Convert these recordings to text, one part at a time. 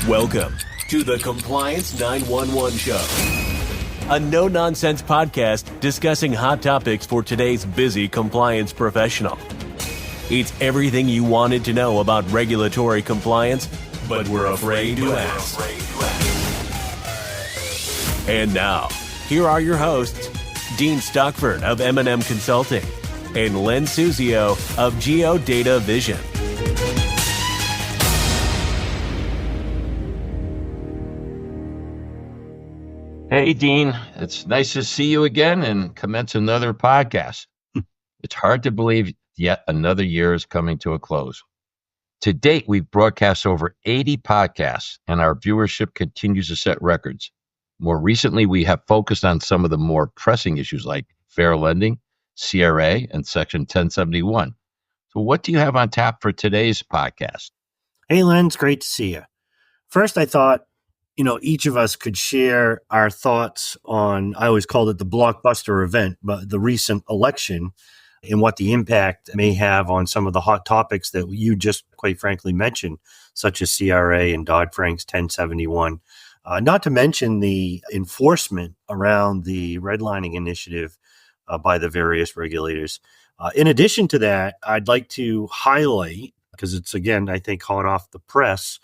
Welcome to the Compliance 911 Show, a no-nonsense podcast discussing hot topics for today's busy compliance professional. It's everything you wanted to know about regulatory compliance, but we're afraid to ask. And now, here are your hosts, Dean Stockford of M&M Consulting and Len Susio of GeoDataVision. Hey, Dean, it's nice to see you again and commence another podcast. It's hard to believe yet another year is coming to a close. To date, we've broadcast over 80 podcasts, and our viewership continues to set records. More recently, we have focused on some of the more pressing issues like fair lending, CRA, and Section 1071. So what do you have on tap for today's podcast? Hey, Len, it's great to see you. First, I thought, each of us could share our thoughts on, I always called it the blockbuster event, but the recent election and what the impact may have on some of the hot topics that you just quite frankly mentioned, such as CRA and Dodd-Frank's 1071. Not to mention the enforcement around the redlining initiative by the various regulators. In addition to that, I'd like to highlight, because it's, again, I think hot off the press,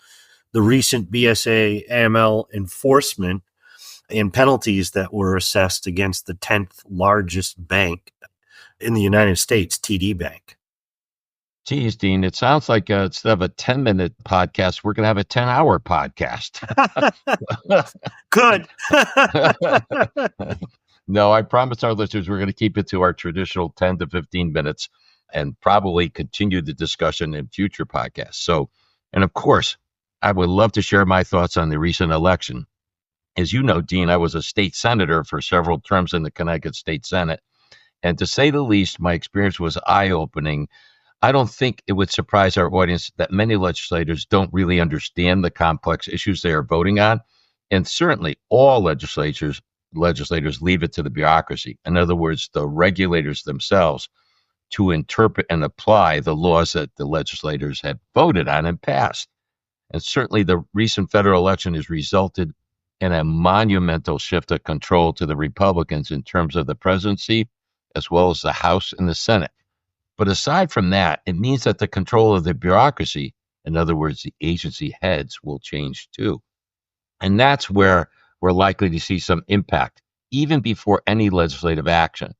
the recent BSA AML enforcement and penalties that were assessed against the 10th largest bank in the United States, TD Bank. Geez, Dean, it sounds like instead of a 10-minute podcast, we're going to have a 10-hour podcast. Good. No, I promise our listeners we're going to keep it to our traditional 10 to 15 minutes and probably continue the discussion in future podcasts. So, and of course, I would love to share my thoughts on the recent election. As you know, Dean, I was a state senator for several terms in the Connecticut State Senate. And to say the least, my experience was eye-opening. I don't think it would surprise our audience that many legislators don't really understand the complex issues they are voting on. And certainly all legislators leave it to the bureaucracy. In other words, the regulators themselves to interpret and apply the laws that the legislators have voted on and passed. And certainly the recent federal election has resulted in a monumental shift of control to the Republicans in terms of the presidency, as well as the House and the Senate. But aside from that, it means that the control of the bureaucracy, in other words, the agency heads, will change too. And that's where we're likely to see some impact, even before any legislative action.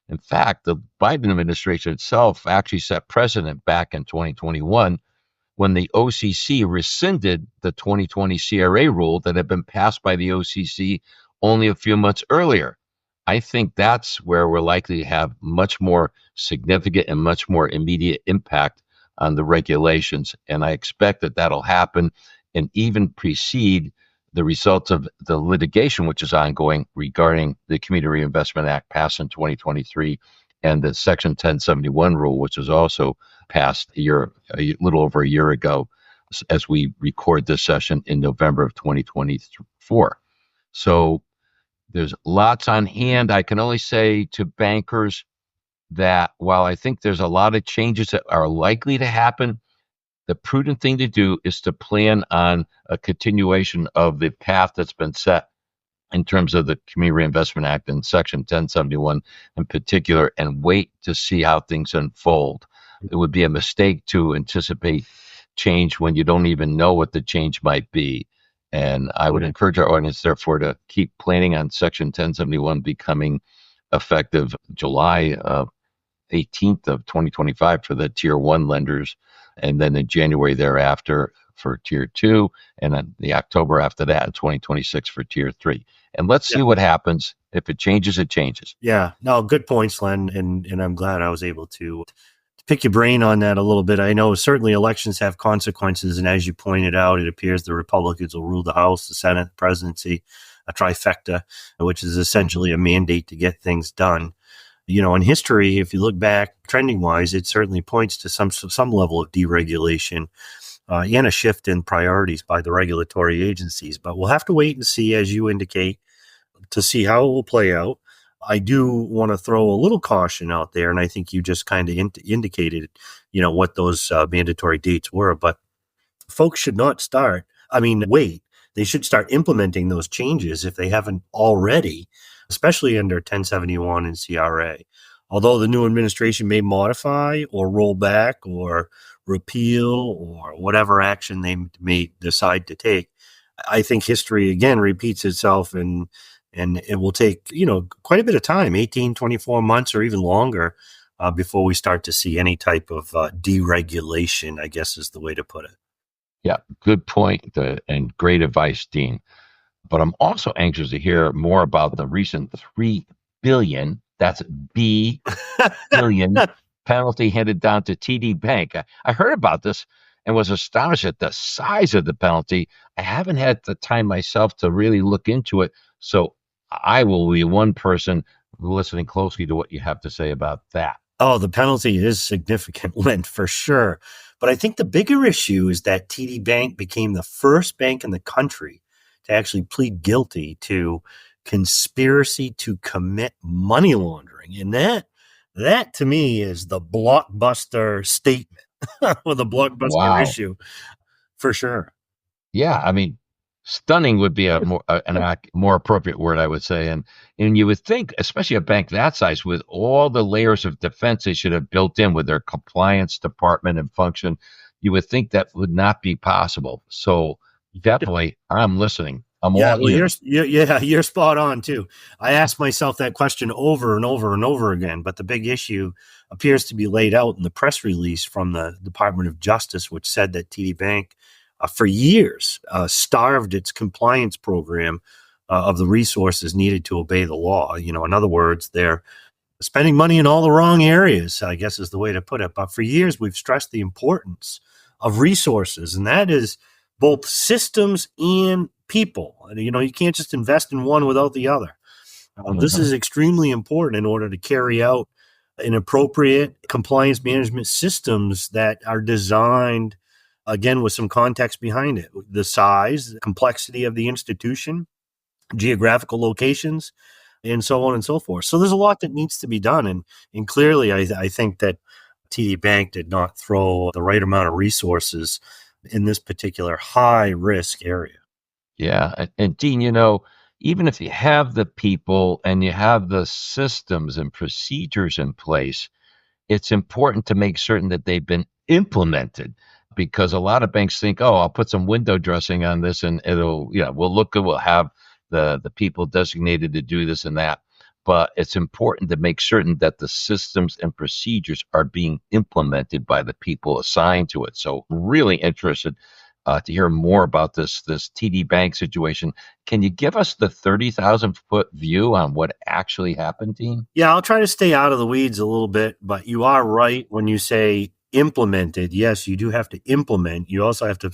In fact, the Biden administration itself actually set precedent back in 2021 when the OCC rescinded the 2020 CRA rule that had been passed by the OCC only a few months earlier. I think that's where we're likely to have much more significant and much more immediate impact on the regulations. And I expect that that'll happen and even precede the results of the litigation, which is ongoing regarding the Community Reinvestment Act passed in 2023 and the Section 1071 rule, which was also passed a little over a year ago as we record this session in November of 2024. So there's lots on hand. I can only say to bankers that while I think there's a lot of changes that are likely to happen, the prudent thing to do is to plan on a continuation of the path that's been set in terms of the Community Reinvestment Act and Section 1071 in particular, and wait to see how things unfold. It would be a mistake to anticipate change when you don't even know what the change might be. And I would encourage our audience, therefore, to keep planning on Section 1071 becoming effective July 18th of 2025 for the Tier 1 lenders, and then in January thereafter for Tier 2, and then the October after that, 2026 for Tier 3. And let's see what happens. If it changes, it changes. Yeah, no, good points, Len, and I'm glad I was able to pick your brain on that a little bit. I know certainly elections have consequences, and as you pointed out, it appears the Republicans will rule the House, the Senate, the presidency, a trifecta, which is essentially a mandate to get things done. In history, if you look back trending-wise, it certainly points to some level of deregulation and a shift in priorities by the regulatory agencies. But we'll have to wait and see, as you indicate, to see how it will play out. I do want to throw a little caution out there, and I think you just kind of indicated, what those mandatory dates were. But folks should not start wait. They should start implementing those changes if they haven't already, especially under 1071 and CRA. Although the new administration may modify or roll back or repeal or whatever action they may decide to take, I think history again repeats itself, and it will take, quite a bit of time, 18, 24 months or even longer, before we start to see any type of deregulation, I guess is the way to put it. Yeah, good point and great advice, Dean. But I'm also anxious to hear more about the recent $3 billion, that's B billion penalty handed down to TD Bank. I heard about this and was astonished at the size of the penalty. I haven't had the time myself to really look into it, so I will be one person listening closely to what you have to say about that. Oh, the penalty is significant, Lynn, for sure. But I think the bigger issue is that TD Bank became the first bank in the country to actually plead guilty to conspiracy to commit money laundering. And that to me is the blockbuster statement or the blockbuster Wow. issue for sure. Yeah, stunning would be a more appropriate word, I would say. And you would think, especially a bank that size, with all the layers of defense they should have built in with their compliance department and function, you would think that would not be possible. So definitely, I'm listening. I'm Yeah, all well, in. you're spot on too. I asked myself that question over and over and over again, but the big issue appears to be laid out in the press release from the Department of Justice, which said that TD Bank, for years, starved its compliance program of the resources needed to obey the law. In other words, they're spending money in all the wrong areas, I guess is the way to put it. But for years, we've stressed the importance of resources, and that is both systems and people. You can't just invest in one without the other. This is extremely important in order to carry out an appropriate compliance management systems that are designed, again, with some context behind it. The size, the complexity of the institution, geographical locations, and so on and so forth. So there's a lot that needs to be done. And clearly, I think that TD Bank did not throw the right amount of resources in this particular high risk area. Yeah. And Dean, even if you have the people and you have the systems and procedures in place, it's important to make certain that they've been implemented, because a lot of banks think, oh, I'll put some window dressing on this and we'll look good. We'll have the people designated to do this and that. But it's important to make certain that the systems and procedures are being implemented by the people assigned to it. So really interested to hear more about this TD Bank situation. Can you give us the 30,000-foot view on what actually happened, Dean? Yeah, I'll try to stay out of the weeds a little bit, but you are right when you say implemented. Yes, you do have to implement. You also have to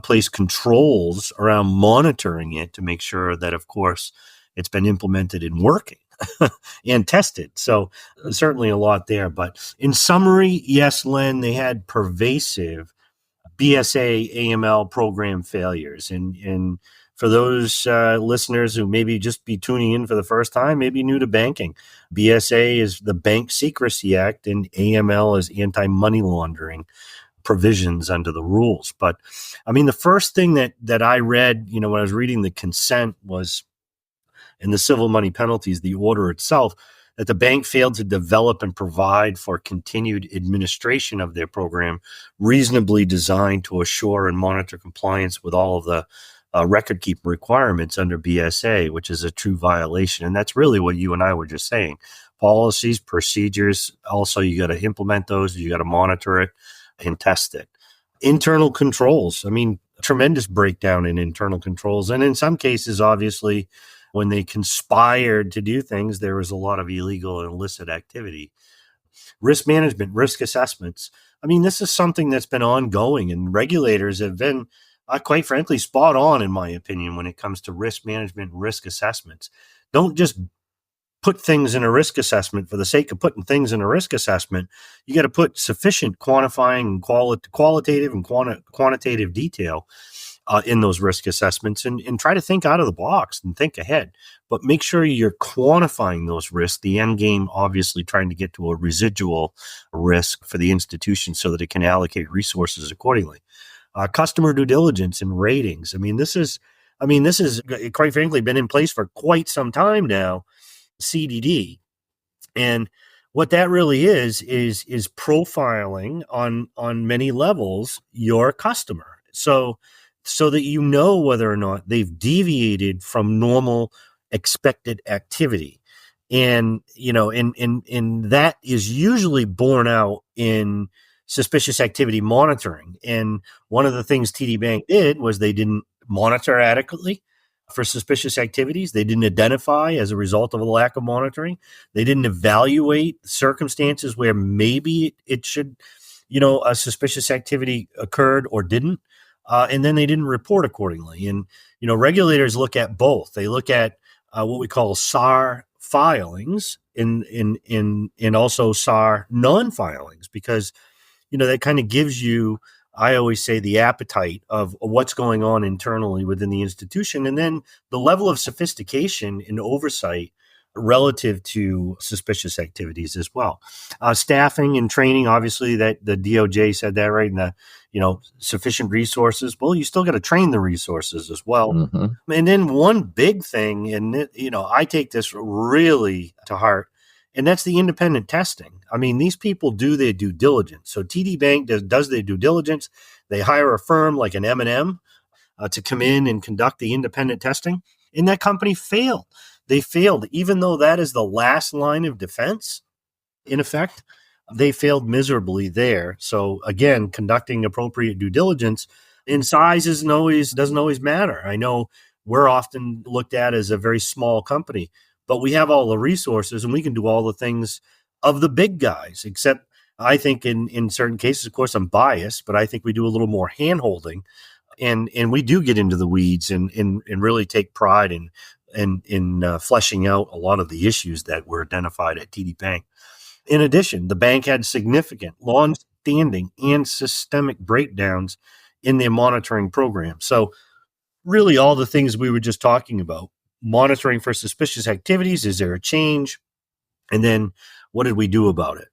place controls around monitoring it to make sure that, of course, it's been implemented and working and tested. So certainly a lot there. But in summary, yes, Len, they had pervasive BSA AML program failures. And for those listeners who maybe just be tuning in for the first time, maybe new to banking, BSA is the Bank Secrecy Act and AML is anti-money laundering provisions under the rules. But the first thing that I read, when I was reading the consent was in the civil money penalties, the order itself, that the bank failed to develop and provide for continued administration of their program reasonably designed to assure and monitor compliance with all of the record-keeping requirements under BSA, which is a true violation. And that's really what you and I were just saying. Policies, procedures, also you got to implement those, you got to monitor it and test it. Internal controls, tremendous breakdown in internal controls. And in some cases, obviously, when they conspired to do things, there was a lot of illegal and illicit activity. Risk management, risk assessments. This is something that's been ongoing, and regulators have been, quite frankly, spot on, in my opinion, when it comes to risk management, risk assessments. Don't just put things in a risk assessment for the sake of putting things in a risk assessment. You got to put sufficient quantifying and qualitative and quantitative detail in those risk assessments, and try to think out of the box and think ahead. But make sure you're quantifying those risks. The end game, obviously, trying to get to a residual risk for the institution so that it can allocate resources accordingly. customer due diligence and ratings. This is quite frankly been in place for quite some time now, CDD. And what that really is profiling on many levels your customer. So that you know whether or not they've deviated from normal expected activity. And, and that is usually borne out in suspicious activity monitoring. And one of the things TD Bank did was they didn't monitor adequately for suspicious activities. They didn't identify as a result of a lack of monitoring. They didn't evaluate circumstances where maybe it should, a suspicious activity occurred or didn't. And then they didn't report accordingly. And, regulators look at both. They look at what we call SAR filings and also SAR non-filings, because, that kind of gives you, I always say, the appetite of what's going on internally within the institution, and then the level of sophistication and oversight relative to suspicious activities as well. Staffing and training, obviously, that the DOJ said that, right? And sufficient resources. Well, you still got to train the resources as well. Mm-hmm. And then one big thing, and I take this really to heart, and that's the independent testing. These people do their due diligence. So TD Bank does their due diligence. They hire a firm like an M&M to come in and conduct the independent testing. And that company failed. They failed, even though that is the last line of defense, in effect. They failed miserably there. So again, conducting appropriate due diligence in size doesn't always matter. I know we're often looked at as a very small company, but we have all the resources and we can do all the things of the big guys, except I think in certain cases, of course, I'm biased, but I think we do a little more hand-holding and we do get into the weeds and really take pride in fleshing out a lot of the issues that were identified at TD Bank. In addition, the bank had significant, long-standing, and systemic breakdowns in their monitoring program. So really all the things we were just talking about, monitoring for suspicious activities, is there a change? And then what did we do about it?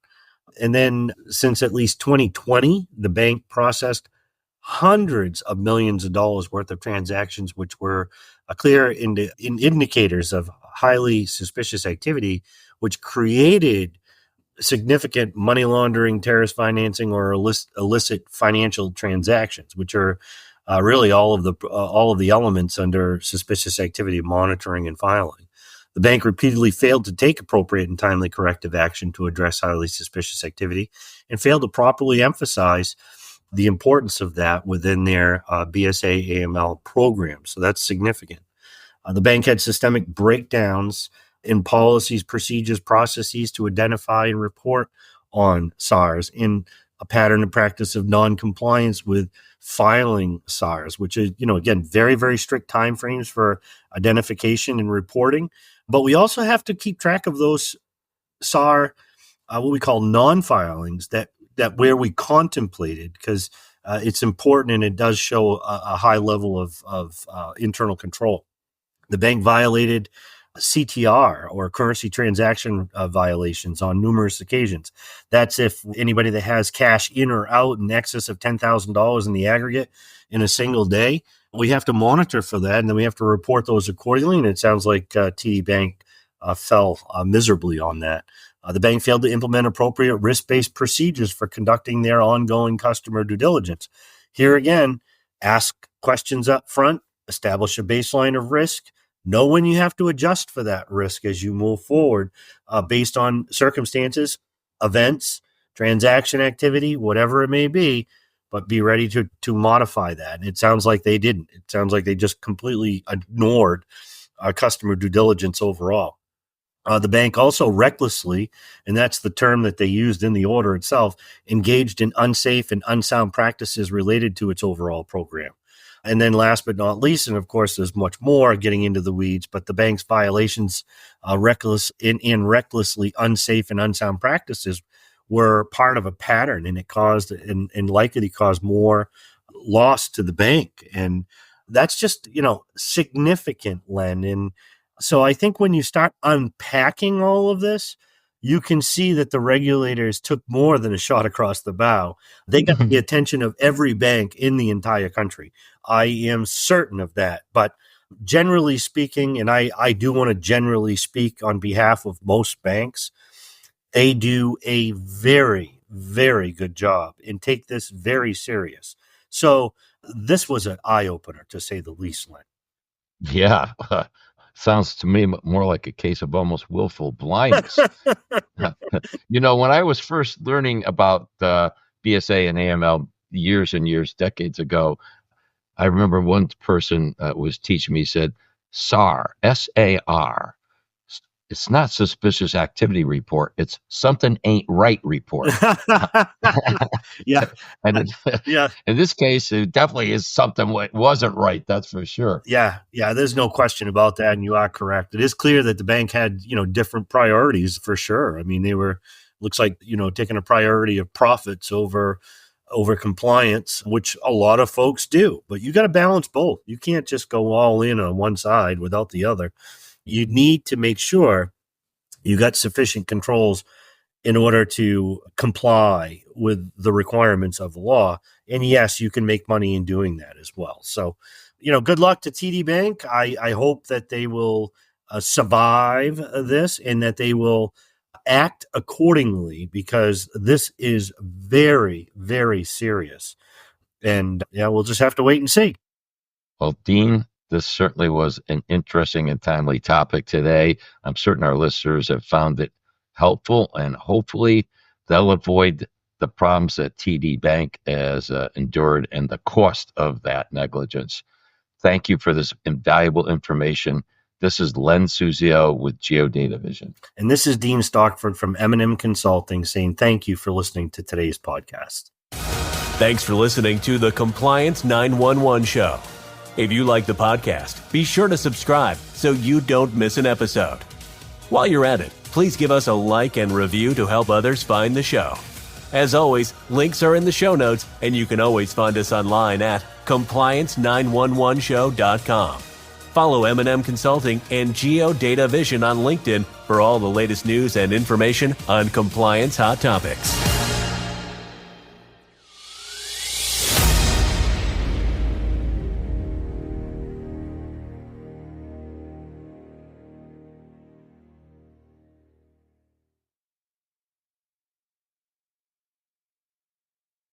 And then since at least 2020, the bank processed hundreds of millions of dollars worth of transactions, which were clear indicators of highly suspicious activity, which created significant money laundering, terrorist financing, or illicit financial transactions, which are really all of the elements under suspicious activity monitoring and filing. The bank repeatedly failed to take appropriate and timely corrective action to address highly suspicious activity and failed to properly emphasize the importance of that within their BSA AML program. So that's significant. The bank had systemic breakdowns in policies, procedures, processes to identify and report on SARs, in a pattern and practice of non-compliance with filing SARs, which is, again, very, very strict timeframes for identification and reporting. But we also have to keep track of those SAR, what we call non-filings, that where we contemplated, because it's important and it does show a high level of internal control. The bank violated CTR, or currency transaction violations, on numerous occasions. That's if anybody that has cash in or out in excess of $10,000 in the aggregate in a single day, we have to monitor for that, and then we have to report those accordingly. And it sounds like TD Bank fell miserably on that. The bank failed to implement appropriate risk-based procedures for conducting their ongoing customer due diligence. Here again, ask questions up front, establish a baseline of risk, know when you have to adjust for that risk as you move forward based on circumstances, events, transaction activity, whatever it may be, but be ready to modify that. And it sounds like they didn't. It sounds like they just completely ignored customer due diligence overall. The bank also recklessly, and that's the term that they used in the order itself, engaged in unsafe and unsound practices related to its overall program. And then last but not least, and of course there's much more getting into the weeds, but the bank's violations, recklessly unsafe and unsound practices were part of a pattern, and it caused and likely caused more loss to the bank. And that's just, significant, Len. And so I think when you start unpacking all of this, you can see that the regulators took more than a shot across the bow. They got the attention of every bank in the entire country. I am certain of that. But generally speaking, and I do want to generally speak on behalf of most banks, they do a very, very good job and take this very serious. So this was an eye-opener, to say the least, Len. Yeah. Sounds to me more like a case of almost willful blindness. When I was first learning about BSA and AML years and years, decades ago, I remember one person was teaching me, said, SAR, S-A-R. It's not suspicious activity report. It's something ain't right report. Yeah. And in this case, it definitely is something wasn't right. That's for sure. Yeah. There's no question about that. And you are correct. It is clear that the bank had, different priorities for sure. I mean, they were, looks like, taking a priority of profits over compliance, which a lot of folks do. But you got to balance both. You can't just go all in on one side without the other. You need to make sure you got sufficient controls in order to comply with the requirements of the law. And yes, you can make money in doing that as well. So, good luck to TD Bank. I hope that they will survive this and that they will act accordingly, because this is very, very serious. And we'll just have to wait and see. Well, Dean, this certainly was an interesting and timely topic today. I'm certain our listeners have found it helpful, and hopefully they'll avoid the problems that TD Bank has endured and the cost of that negligence. Thank you for this invaluable information. This is Len Susio with GeoDataVision. And this is Dean Stockford from M&M Consulting saying thank you for listening to today's podcast. Thanks for listening to the Compliance 911 Show. If you like the podcast, be sure to subscribe so you don't miss an episode. While you're at it, please give us a like and review to help others find the show. As always, links are in the show notes, and you can always find us online at compliance911show.com. Follow M&M Consulting and GeoDataVision on LinkedIn for all the latest news and information on compliance hot topics.